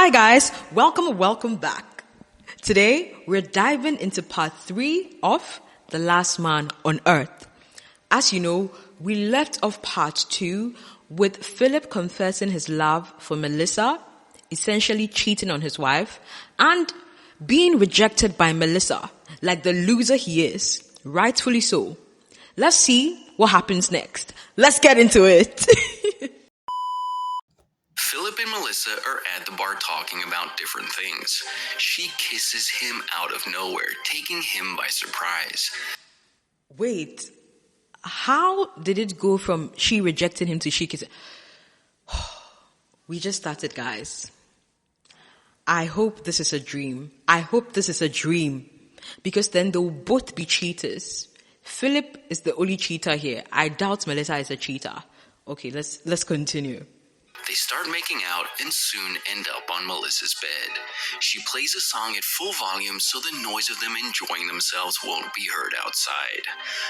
Hi guys, welcome back. Today we're diving into part 3 of The Last Man on Earth. As you know, we left off part 2 with Philip confessing his love for Melissa, essentially cheating on his wife, and being rejected by Melissa, like the loser he is, rightfully so. Let's see what happens next. Let's get into it. Philip and Melissa are at the bar talking about different things. She kisses him out of nowhere, taking him by surprise. Wait, how did it go from she rejected him to she kissed him? We just started, guys. I hope this is a dream. Because then they'll both be cheaters. Philip is the only cheater here. I doubt Melissa is a cheater. Okay, let's continue. They start making out and soon end up on Melissa's bed. She plays a song at full volume so the noise of them enjoying themselves won't be heard outside.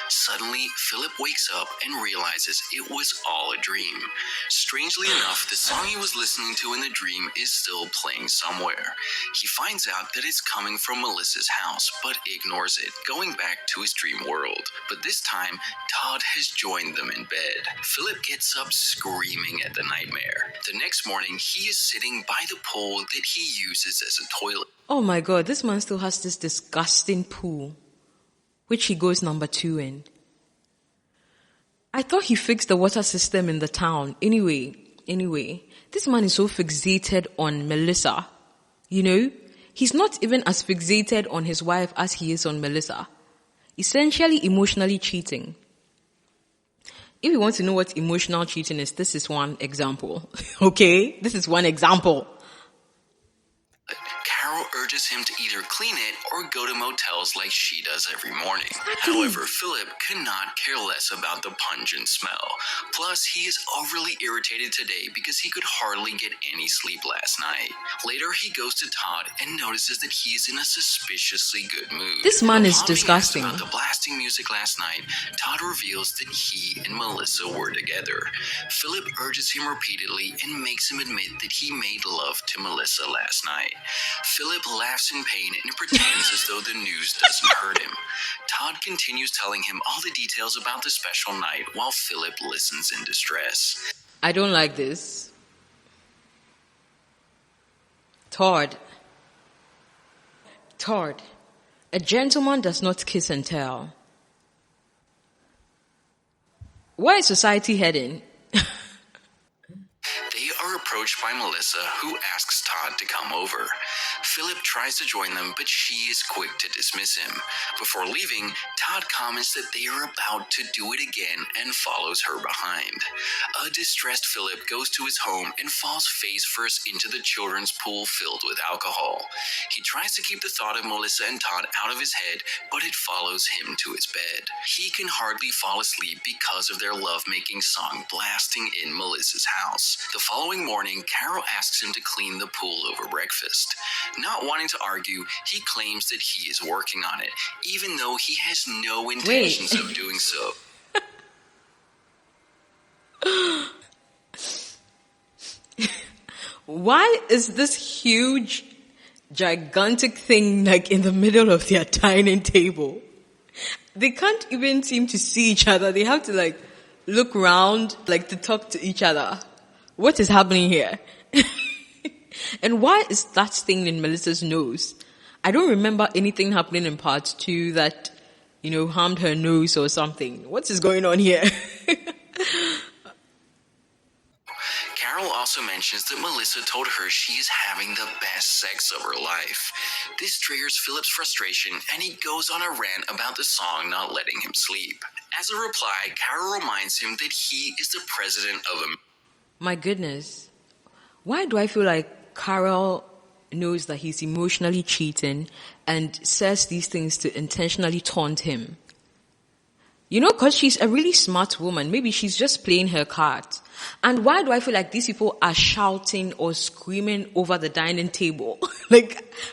Suddenly, Philip wakes up and realizes it was all a dream. Strangely enough, the song he was listening to in the dream is still playing somewhere. He finds out that it's coming from Melissa's house, but ignores it, going back to his dream world. But this time, Todd has joined them in bed. Philip gets up screaming at the nightmare. The next morning, he is sitting by the pool that he uses as a toilet. Oh my god, this man still has this disgusting pool, which he goes number 2 in. I thought he fixed the water system in the town. Anyway, this man is so fixated on Melissa. You know, he's not even as fixated on his wife as he is on Melissa. Essentially emotionally cheating. If you want to know what emotional cheating is, this is one example. Okay? This is one example. Carol urges him to either clean it or go to motels like she does every morning. Exactly. However, Philip cannot care less about the pungent smell. Plus, he is overly irritated today because he could hardly get any sleep last night. Later, he goes to Todd and notices that he is in a suspiciously good mood. This man is Upon being disgusting. asked about the blasting music last night, Todd reveals that he and Melissa were together. Philip urges him repeatedly and makes him admit that he made love to Melissa last night. Philip laughs in pain and pretends as though the news doesn't hurt him. Todd continues telling him all the details about the special night while Philip listens in distress. I don't like this. Todd, a gentleman does not kiss and tell. Where is society heading? They are approached by Melissa, who asks Todd to come over. Philip tries to join them, but she is quick to dismiss him. Before leaving, Todd comments that they are about to do it again and follows her behind. A distressed Philip goes to his home and falls face first into the children's pool filled with alcohol. He tries to keep the thought of Melissa and Todd out of his head, but it follows him to his bed. He can hardly fall asleep because of their lovemaking song blasting in Melissa's house. The following morning, Carol asks him to clean the pool over breakfast. Not wanting to argue, he claims that he is working on it, even though he has no intentions of doing so. Why is this huge, gigantic thing like in the middle of their dining table? They can't even seem to see each other. They have to like look around like to talk to each other. What is happening here? And why is that thing in Melissa's nose? I don't remember anything happening in part 2 that, harmed her nose or something. What is going on here? Carol also mentions that Melissa told her she is having the best sex of her life. This triggers Philip's frustration, and he goes on a rant about the song not letting him sleep. As a reply, Carol reminds him that he is the president of a... My goodness. Why do I feel like Carol knows that he's emotionally cheating and says these things to intentionally taunt him? Because she's a really smart woman. Maybe she's just playing her cards. And why do I feel like these people are shouting or screaming over the dining table?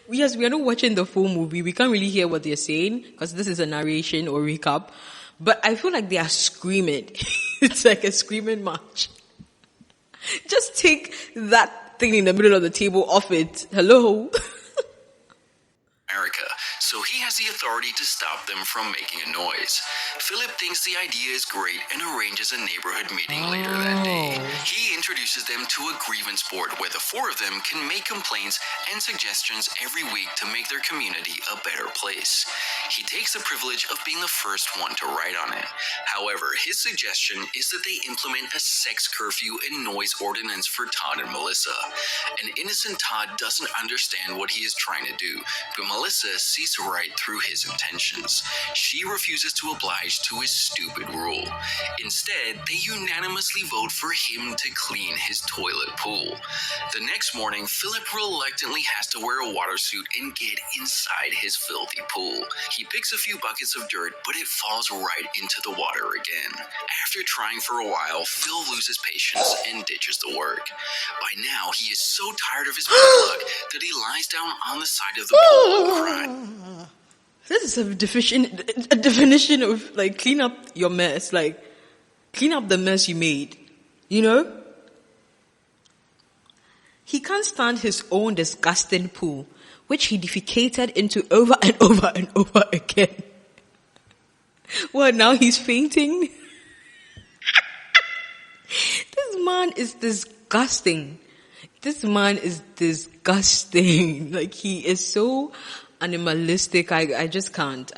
Yes, we are not watching the full movie. We can't really hear what they're saying because this is a narration or recap. But I feel like they are screaming. It's like a screaming match. Just take that thing in the middle of the table off it. Hello? America, so he has the authority to stop them from making a noise. Philip thinks the idea is great and arranges a neighborhood meeting later that day. He introduces them to a grievance board where the four of them can make complaints and suggestions every week to make their community a better place. He takes the privilege of being the first one to write on it. However, his suggestion is that they implement a sex curfew and noise ordinance for Todd and Melissa. An innocent Todd doesn't understand what he is trying to do, but Melissa sees right through his intentions. She refuses to oblige to his stupid rule. Instead, they unanimously vote for him to clean his toilet pool. The next morning, Philip reluctantly has to wear a water suit and get inside his filthy pool. He picks a few buckets of dirt, but it falls right into the water again. After trying for a while, Phil loses patience and ditches the work. By now, he is so tired of his bad luck that he lies down on the side of the pool and cries. This is a definition of, like, clean up your mess. Like, clean up the mess you made. You know? He can't stand his own disgusting pool, which he defecated into over and over and over again. What, now he's fainting? This man is disgusting. This man is disgusting. Like, he is so animalistic. I just can't.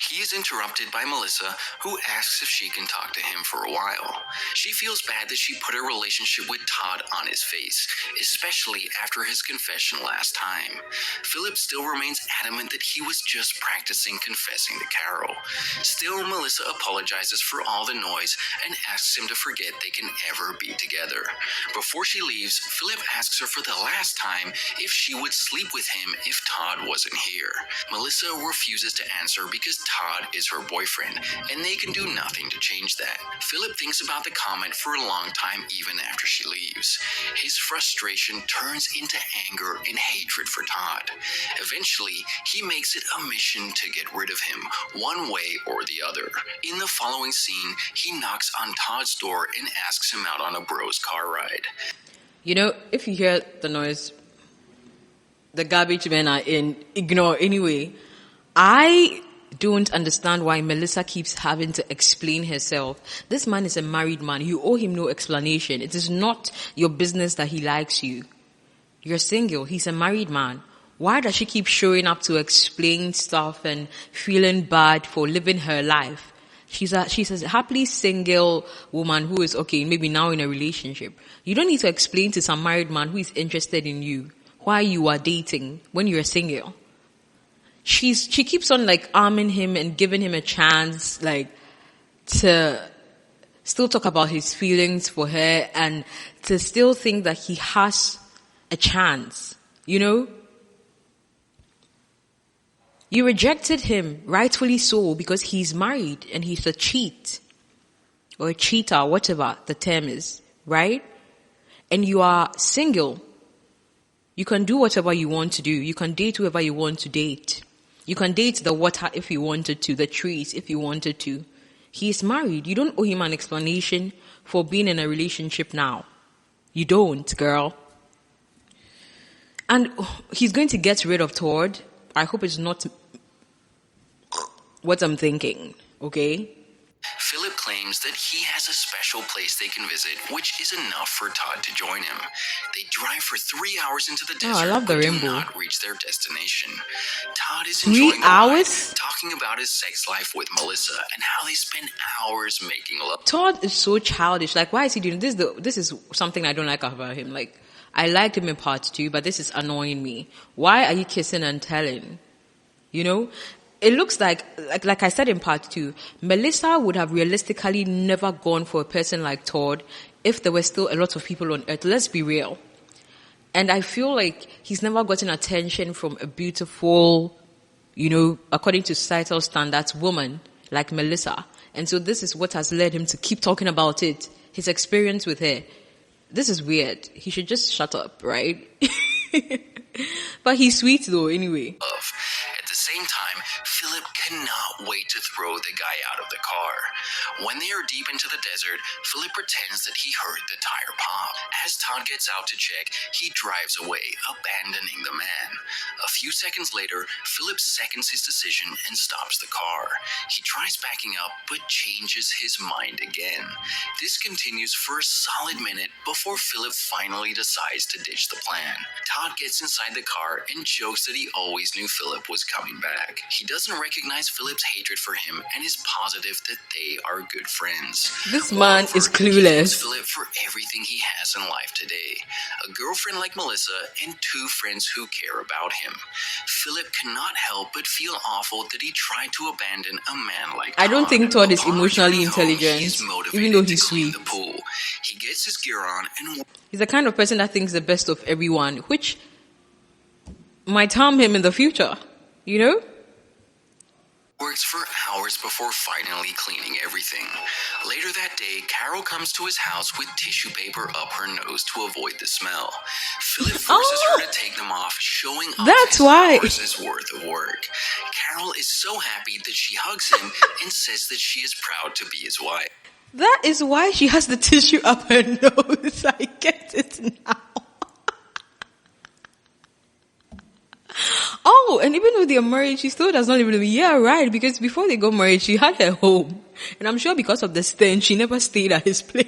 He is interrupted by Melissa, who asks if she can talk to him for a while. She feels bad that she put her relationship with Todd on his face, especially after his confession last time. Philip still remains adamant that he was just practicing confessing to Carol. Still, Melissa apologizes for all the noise and asks him to forget they can ever be together. Before she leaves, Philip asks her for the last time if she would sleep with him if Todd wasn't here. Melissa refuses to answer because Todd is her boyfriend, and they can do nothing to change that. Philip thinks about the comment for a long time even after she leaves. His frustration turns into anger and hatred for Todd. Eventually, he makes it a mission to get rid of him, one way or the other. In the following scene, he knocks on Todd's door and asks him out on a bro's car ride. You know, if you hear the noise, the garbage men are in, ignore anyway. I don't understand why Melissa keeps having to explain herself. This man is a married man. You owe him no explanation. It is not your business that he likes you. You're single. He's a married man. Why does she keep showing up to explain stuff and feeling bad for living her life? She's a happily single woman who is okay, maybe now in a relationship. You don't need to explain to some married man who is interested in you why you are dating when you're single. She keeps on, like, arming him and giving him a chance, like, to still talk about his feelings for her and to still think that he has a chance, you know? You rejected him, rightfully so, because he's married and he's a cheat or a cheater, whatever the term is, right? And you are single. You can do whatever you want to do. You can date whoever you want to date. You can date the water if you wanted to, the trees if you wanted to. He is married. You don't owe him an explanation for being in a relationship now. You don't, girl. And he's going to get rid of Todd. I hope it's not what I'm thinking, okay? Philip claims that he has a special place they can visit, which is enough for Todd to join him. They drive for 3 hours into the desert, I love the but rainbow. do not reach their destination. Todd is 3 enjoying the hours? ride, talking about his sex life with Melissa and how they spend hours making love. Todd is so childish. Like, why is he doing this? This is something I don't like about him. Like, I liked him in part 2, but this is annoying me. Why are you kissing and telling? You know? It looks like I said in part 2, Melissa would have realistically never gone for a person like Todd if there were still a lot of people on earth. Let's be real. And I feel like he's never gotten attention from a beautiful, you know, according to societal standards, woman like Melissa. And so this is what has led him to keep talking about it, his experience with her. This is weird. He should just shut up, right? But he's sweet though, anyway. At the same time, Philip cannot wait to throw the guy out of the car. When they are deep into the desert, Philip pretends that he heard the tire pop. As Todd gets out to check, he drives away, abandoning the man. A few seconds later, Philip seconds his decision and stops the car. He tries backing up, but changes his mind again. This continues for a solid minute before Philip finally decides to ditch the plan. Todd gets inside the car and jokes that he always knew Philip was coming back. He doesn't recognize Philip's hatred for him and is positive that they are good friends. This man is He clueless. thanks Philip for everything he has in life today. A girlfriend like Melissa and 2 friends who care about him. Philip cannot help but feel awful that he tried to abandon a man like Todd. I don't think Todd is Upon emotionally returning home, intelligent, he is motivated even though to he's clean sweet. the pool. He gets his gear on and He's the kind of person that thinks the best of everyone, which might harm him in the future, you know? works for hours before finally cleaning everything. Later that day, Carol comes to his house with tissue paper up her nose to avoid the smell. Philip forces her to take them off, showing off That's his why. hours' worth of work. Carol is so happy that she hugs him and says that she is proud to be his wife. That is why she has the tissue up her nose. I get it now. Oh, and even though they're married, she still does not even. Yeah, right. Because before they got married, she had her home, and I'm sure because of the stench, she never stayed at his place.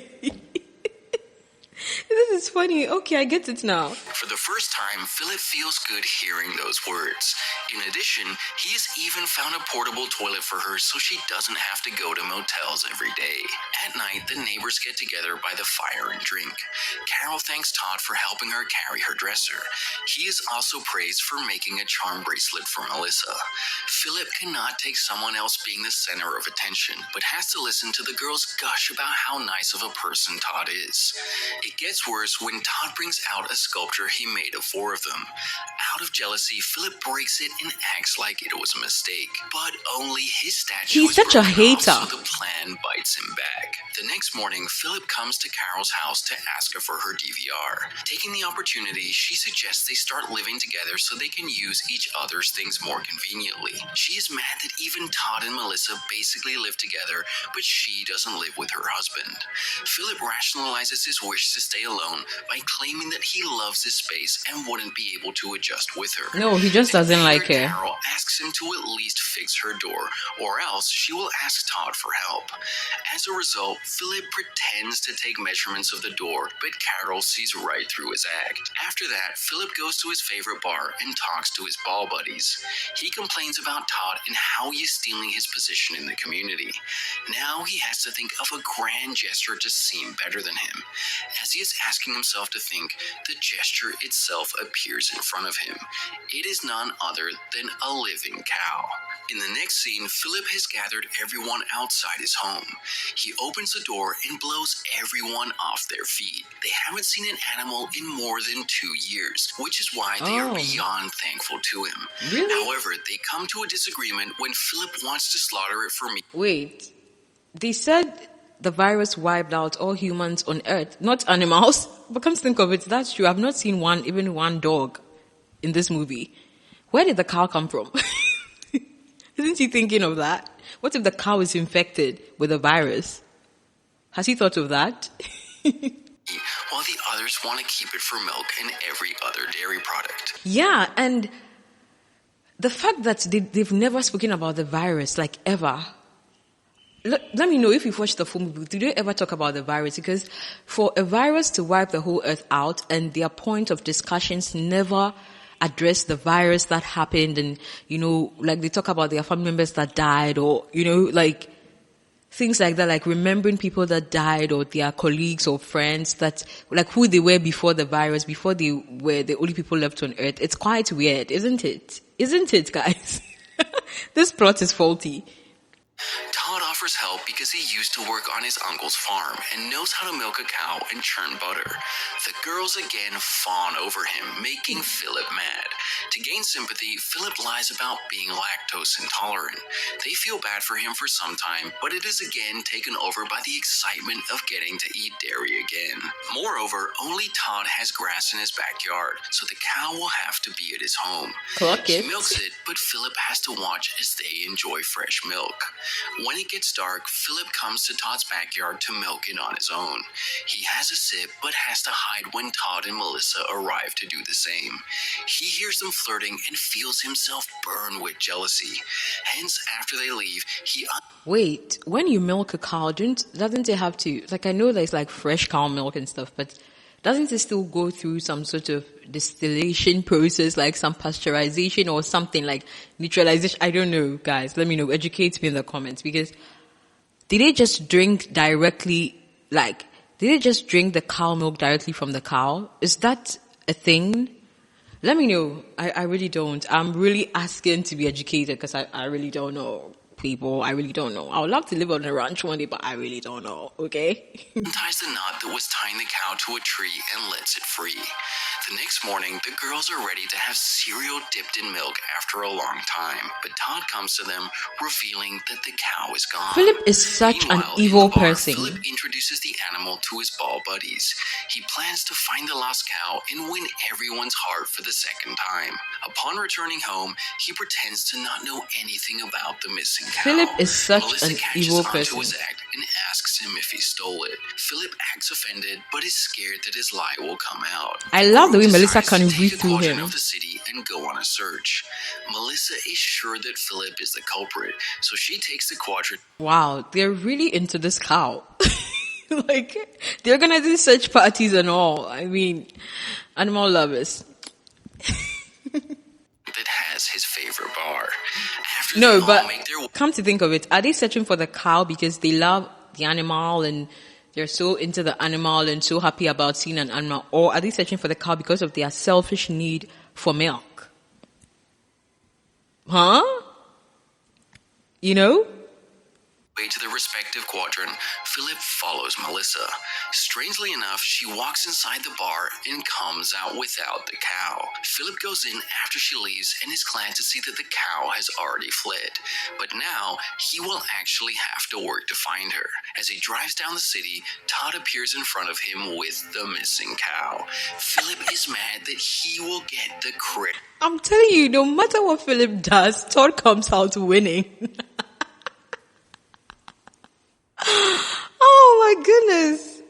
This is funny. Okay, I get it now. For the first time, Philip feels good hearing those words. In addition, he has even found a portable toilet for her so she doesn't have to go to motels every day. At night, the neighbors get together by the fire and drink. Carol thanks Todd for helping her carry her dresser. He is also praised for making a charm bracelet for Melissa. Philip cannot take someone else being the center of attention, but has to listen to the girls gush about how nice of a person Todd is. It gets worse when Todd brings out a sculpture he made of 4 of them. Out of jealousy, Philip breaks it and acts like it was a mistake. But only his statue He's such a hater. so the plan bites him back. The next morning, Philip comes to Carol's house to ask her for her DVR. Taking the opportunity, she suggests they start living together so they can use each other's things more conveniently. She is mad that even Todd and Melissa basically live together, but she doesn't live with her husband. Philip rationalizes his wish to stay alone by claiming that he loves his space and wouldn't be able to adjust with her. No, he just doesn't like her. Carol asks him to at least fix her door, or else she will ask Todd for help. As a result, Philip pretends to take measurements of the door, but Carol sees right through his act. After that, Philip goes to his favorite bar and talks to his ball buddies. He complains about Todd and how he is stealing his position in the community. Now he has to think of a grand gesture to seem better than him. As he is asking himself to think, the gesture itself appears in front of him. It is none other than a living cow. In the next scene, Philip has gathered everyone outside his home. He opens the door and blows everyone off their feet. They haven't seen an animal in more than 2 years, which is why they are beyond thankful to him. Really? However, they come to a disagreement when Philip wants to slaughter it for meat. Wait, they said the virus wiped out all humans on Earth, not animals. But come to think of it, that's true. I've not seen even one dog in this movie. Where did the cow come from? Isn't he thinking of that? What if the cow is infected with a virus? Has he thought of that? While the others want to keep it for milk and every other dairy product. Yeah, and the fact that they've never spoken about the virus, like ever. Let me know if you've watched the full movie. Did they ever talk about the virus? Because for a virus to wipe the whole earth out and their point of discussions never address the virus that happened, and, you know, like they talk about their family members that died, or, you know, like things like that, like remembering people that died or their colleagues or friends that, like who they were before the virus, before they were the only people left on earth. It's quite weird, isn't it? Isn't it, guys? This plot is faulty. Todd offers offers help because he used to work on his uncle's farm and knows how to milk a cow and churn butter. The girls again fawn over him, making Philip mad. To gain sympathy, Philip lies about being lactose intolerant. They feel bad for him for some time, but it is again taken over by the excitement of getting to eat dairy again. Moreover, only Todd has grass in his backyard, so the cow will have to be at his home. Clock it. He milks it, but Philip has to watch as they enjoy fresh milk. When it gets dark, Philip comes to Todd's backyard to milk it on his own. He has a sip, but has to hide when Todd and Melissa arrive to do the same. He hears them flirting and feels himself burn with jealousy. Hence, after they leave, he... Wait, when you milk a cow, doesn't it have to... Like, I know there's like fresh cow milk and stuff, but doesn't it still go through some sort of distillation process, like some pasteurization or something like neutralization? I don't know, guys. Let me know. Educate me in the comments. Because did they just drink directly, like, did they just drink the cow milk directly from the cow? Is that a thing? Let me know. I really don't. I'm really asking to be educated because I really don't know. People, I really don't know. I would love to live on a ranch one day, but I really don't know, okay? Ties the knot that was tying the cow to a tree and lets it free. The next morning, the girls are ready to have cereal dipped in milk after a long time, but Todd comes to them, revealing that the cow is gone. Philip is such an evil person. Philip introduces the animal to his ball buddies. He plans to find the lost cow and win everyone's heart for the second time. Upon returning home, he pretends to not know anything about the missing cow. Philip is such Melissa an catches evil onto person. his act and asks him if he stole it. Philip acts offended, but is scared that his lie will come out. I love the way Melissa Decides can to read take a through quadrant him. of the city and go on a search. Melissa is sure that Philip is the culprit, so she takes the quadrant. Wow, they're really into this cow. Like, they're gonna do search parties and all. I mean, animal lovers. That has his favorite bar. After No, they all but make their come to think of it, are they searching for the cow because they love the animal and they're so into the animal and so happy about seeing an animal? Or are they searching for the cow because of their selfish need for milk? Huh? You know? way to the respective quadrant, Philip follows Melissa. Strangely enough, she walks inside the bar and comes out without the cow. Philip goes in after she leaves and is glad to see that the cow has already fled. But now, he will actually have to work to find her. As he drives down the city, Todd appears in front of him with the missing cow. Philip is mad that he will get the credit. I'm telling you, no matter what Philip does, Todd comes out winning. Oh my goodness.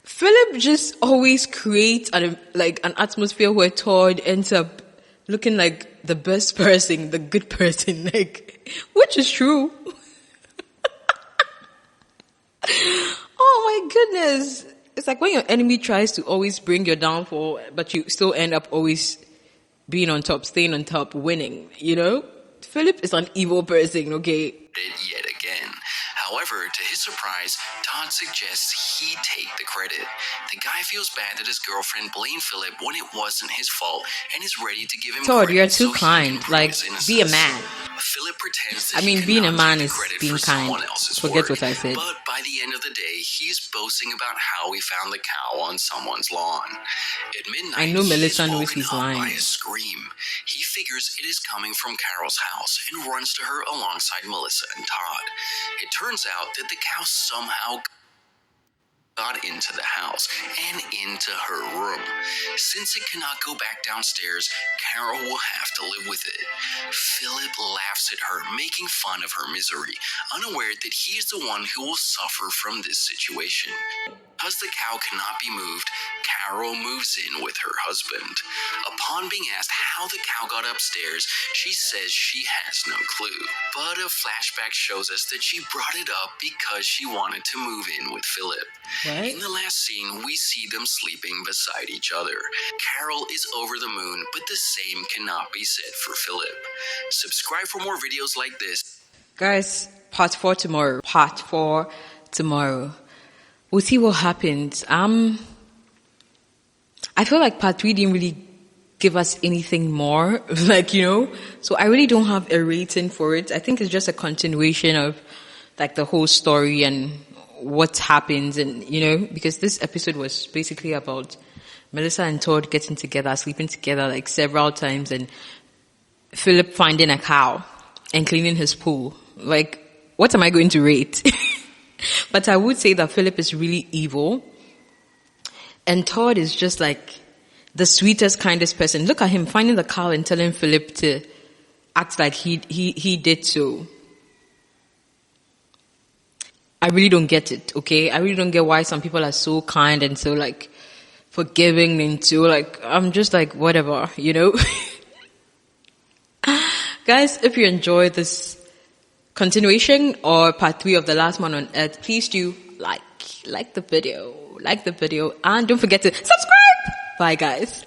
Philip just always creates an atmosphere where Todd ends up looking like the best person, the good person, which is true. Oh my goodness. It's like when your enemy tries to always bring your downfall, but you still end up always being on top, staying on top, winning, you know? Philip is an evil person, okay? Yet again. However, to his surprise, Todd suggests he take the credit. The guy feels bad that his girlfriend blamed Philip when it wasn't his fault and is ready to give him Todd, credit. you're too so kind. Be a man. Philip pretends I that mean, he being a cannot man take is credit being for kind. someone else's Forget work. what I said. But by the end of the day, he's boasting about how he found the cow on someone's lawn. At midnight, I know Melissa he is knows woken he's up lying. by a scream. He figures it is coming from Carol's house and runs to her alongside Melissa and Todd. It turns out that the cow somehow got into the house and into her room. Since it cannot go back downstairs, Carol will have to live with it. Philip laughs at her, making fun of her misery, unaware that he is the one who will suffer from this situation. Because the cow cannot be moved, Carol moves in with her husband. Upon being asked how the cow got upstairs, she says she has no clue. But a flashback shows us that she brought it up because she wanted to move in with Philip. What? In the last scene, we see them sleeping beside each other. Carol is over the moon, but the same cannot be said for Philip. Subscribe for more videos like this. Guys, part 4 tomorrow. Part 4 tomorrow. We'll see what happens. I feel like part 3 didn't really give us anything more. So I really don't have a rating for it. I think it's just a continuation of like the whole story and what happens, and because this episode was basically about Melissa and Todd getting together, sleeping together like several times, and Philip finding a cow and cleaning his pool. Like, what am I going to rate? But I would say that Philip is really evil, and Todd is just like the sweetest, kindest person. Look at him finding the cow and telling Philip to act like he did so. I really don't get it, okay? I really don't get why some people are so kind and so like forgiving and so like, I'm just like, whatever, Guys, if you enjoyed this continuation or part 3 of The Last Man on Earth, please do like the video, and don't forget to subscribe. Bye guys.